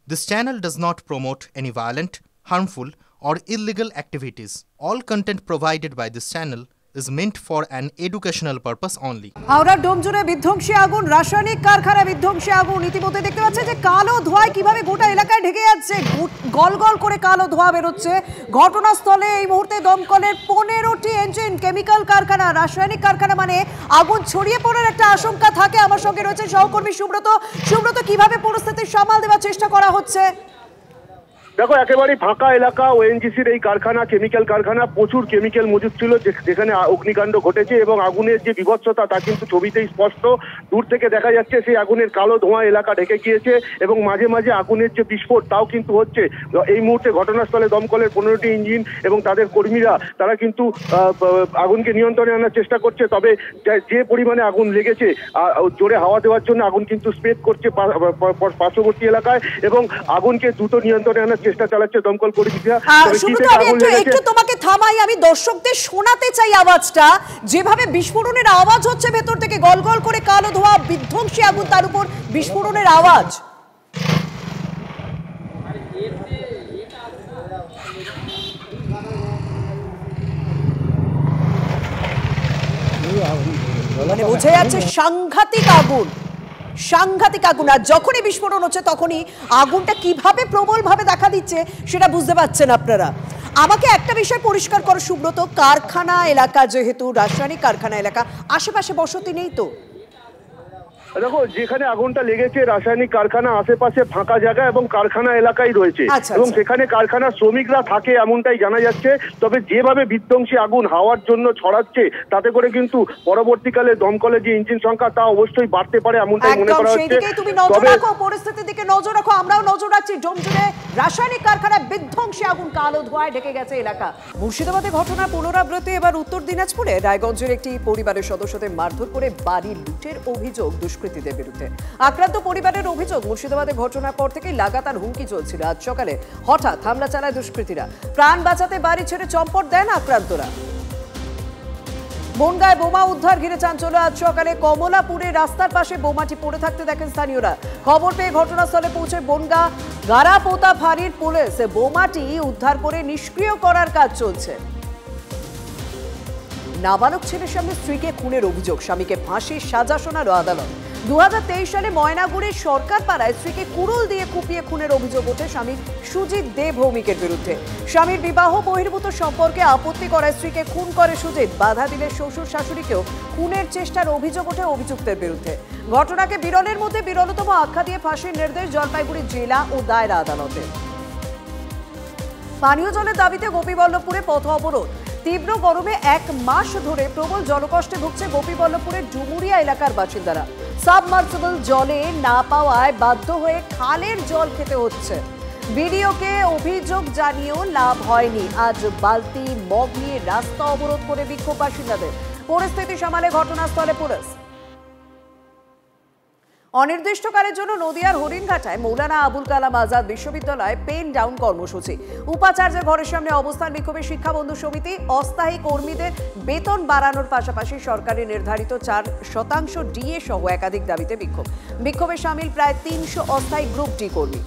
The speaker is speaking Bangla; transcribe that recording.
This channel does not promote any violent, harmful, or illegal activities. All content provided by this channel is meant for an educational purpose only. হাওড়ার ডোমজুড়ে বিধ্বংসী আগুন, রাসায়নিক কারখানা বিধ্বংসী আগুন। ইতিমধ্যে দেখতে পাচ্ছেন যে কালো ধোঁয়ায় কিভাবে গোটা এলাকায় ঢেকে যাচ্ছে, গল গল করে কালো ধোঁয়া বেরোচ্ছে। ঘটনাস্থলে এই মুহূর্তে দমকলের 15টি ইঞ্জিন, কেমিক্যাল কারখানা, রাসায়নিক কারখানা, মানে আগুন ছড়িয়ে পড়ার একটা আশঙ্কা থাকে। আমার সঙ্গে রয়েছে সহকর্মী সুব্রত। সুব্রত, কিভাবে পরিস্থিতি সামাল দেওয়ার চেষ্টা করা হচ্ছে? দেখো, একেবারে ফাঁকা এলাকা, ওএনজিসির এই কারখানা, কেমিক্যাল কারখানা, প্রচুর কেমিক্যাল মজুদ ছিল যেখানে অগ্নিকাণ্ড ঘটেছে এবং আগুনের যে বিভৎসতা তা কিন্তু ছবিতেই স্পষ্ট। দূর থেকে দেখা যাচ্ছে সেই আগুনের কালো ধোঁয়া এলাকা ঢেকে গিয়েছে এবং মাঝে মাঝে আগুনের যে বিস্ফোট তাও কিন্তু হচ্ছে। এই মুহূর্তে ঘটনাস্থলে দমকলের 15টি ইঞ্জিন এবং তাদের কর্মীরা তারা কিন্তু আগুনকে নিয়ন্ত্রণে আনার চেষ্টা করছে। তবে যে পরিমাণে আগুন লেগেছে, জোরে হাওয়া দেওয়ার জন্য আগুন কিন্তু স্প্রেড করছে পার্শ্ববর্তী এলাকায় এবং আগুনকে দ্রুত নিয়ন্ত্রণে আনার চেষ্টা চালাচ্ছে দমকল কর্মীরা। একটু তোমাকে থামাই, আমি দর্শকদের শোনাতে চাই আওয়াজটা, যেভাবে বিস্ফোরণের আওয়াজ হচ্ছে ভেতর থেকে, গল গল করে কালো ধোঁয়া, বিধ্বংসী আগুন, তার উপর বিস্ফোরণের আওয়াজ। মানে বোঝা যাচ্ছে সাংঘাতিক আগুন, সাংঘাতিক আগুন। আর যখনই বিস্ফোরণ হচ্ছে তখনই আগুনটা কিভাবে প্রবলভাবে দেখা দিচ্ছে সেটা বুঝতে পারছেন আপনারা। আমাকে একটা বিষয় পরিষ্কার করো সুব্রত, কারখানা এলাকা যেহেতু, রাসায়নিক কারখানা এলাকা, আশেপাশে বসতি নেই তো? দেখো, যেখানে আগুনটা লেগেছে রাসায়নিক কারখানা আশেপাশে ফাঁকা জায়গা এবং কারখানা এলাকায় রয়েছে এবং সেখানে কারখানার শ্রমিকরা থাকে এমনটাই জানা যাচ্ছে। তবে যেভাবে বিধ্বংসী আগুন হাওয়ার জন্য ছড়াচ্ছে তাতে করে কিন্তু পরবর্তীকালে দমকলের যে ইঞ্জিন সংখ্যা তা অবশ্যই বাড়তে পারে এমনটাই মনে করা হচ্ছে। তুমি নজর রাখো, পরিস্থিতির দিকে নজর রাখো, আমরাও নজর রাখছি। ডোমজুড়ে রাসায়নিক কারখানায় বিধ্বংসী আগুন, কালো ধোঁয়ায় ঢেকে গেছে এলাকা। মুর্শিদাবাদে ঘটনার পুনরাবৃত্তি এবার উত্তর দিনাজপুরে। রায়গঞ্জের একটি পরিবারের সদস্যদের মারধর করে বাড়ি লুটের অভিযোগ দুষ্কৃতীদের বিরুদ্ধে। আক্রান্ত পরিবারের অভিযোগ, মুর্শিদাবাদে ঘটনার পর থেকেই লাগাতার হুমকি চলছিল। আজ সকালে হঠাৎ হামলা চালায় দুষ্কৃতীরা। প্রাণ বাঁচাতে বাড়ি ছেড়ে চম্পট দেন আক্রান্তরা। বনগাঁয় বোমা উদ্ধার ঘিরে চাঞ্চল্য। আজ সকালে কমলাপুরে রাস্তার পাশে বোমাটি পড়ে থাকতে দেখেন স্থানীয়রা। খবর পেয়ে ঘটনাস্থলে পৌঁছে বনগাঁ গারাপোতা ফাঁড়ির পুলিশ বোমাটি উদ্ধার করে নিষ্ক্রিয় করার কাজ চলছে। নাবালক ছেলের সামনে স্ত্রীকে খুনের অভিযোগ, স্বামীকে ফাঁসির সাজা শোনালো আদালত। 2023 সালে ময়নাগুড়ির সরকার পাড়ায় স্ত্রীকে কুড়ুল দিয়ে কুপিয়ে খুনের অভিযোগ ওঠে স্বামী সুজিত দে ভৌমিকের বিরুদ্ধে। স্বামীর বিবাহ বহির্ভূত সম্পর্কে আপত্তি করায় স্ত্রীকে খুন করে সুজিত। বাধা দিলে শ্বশুর শাশুড়িকেও খুনের চেষ্টার অভিযোগ ওঠে অভিযুক্তের বিরুদ্ধে। ঘটনাকে বিরলের মধ্যে বিরলতম আখ্যা দিয়ে ফাঁসির নির্দেশ জলপাইগুড়ি জেলা ও দায়রা আদালতে। পানীয় জলের দাবিতে গোপীবল্লভপুরে পথ অবরোধ। তীব্র গরমে 1 মাস ধরে প্রবল জলকষ্টে ভুগছে গোপীবল্লভপুরের ডুমুরিয়া এলাকার বাসিন্দারা। সাবমার্সিবল জলে না পাওয়ায় বাধ্য হয়ে খালের জল খেতে হচ্ছে। বিডিওকে অভিযোগ জানিয়েও লাভ হয়নি। আজ বালতি মগ নিয়ে রাস্তা অবরোধ করে বিক্ষোভ বাসিন্দাদের। পরিস্থিতি সামালে ঘটনাস্থলে পুলিশ। অনির্দিষ্টকালের জন্য নদিয়ার হরিণঘাটায় মৌলানা আবুল কালাম আজাদ বিশ্ববিদ্যালয়ে পেন ডাউন কর্মসূচি। উপাচার্যের ঘরের সামনে অবস্থান বিক্ষোভে শিক্ষাবন্ধু সমিতি। অস্থায়ী কর্মীদের বেতন বাড়ানোর পাশাপাশি সরকারি নির্ধারিত 4% ডিএ সহ একাধিক দাবিতে বিক্ষোভ। বিক্ষোভে সামিল প্রায় 300 অস্থায়ী গ্রুপ ডি কর্মী।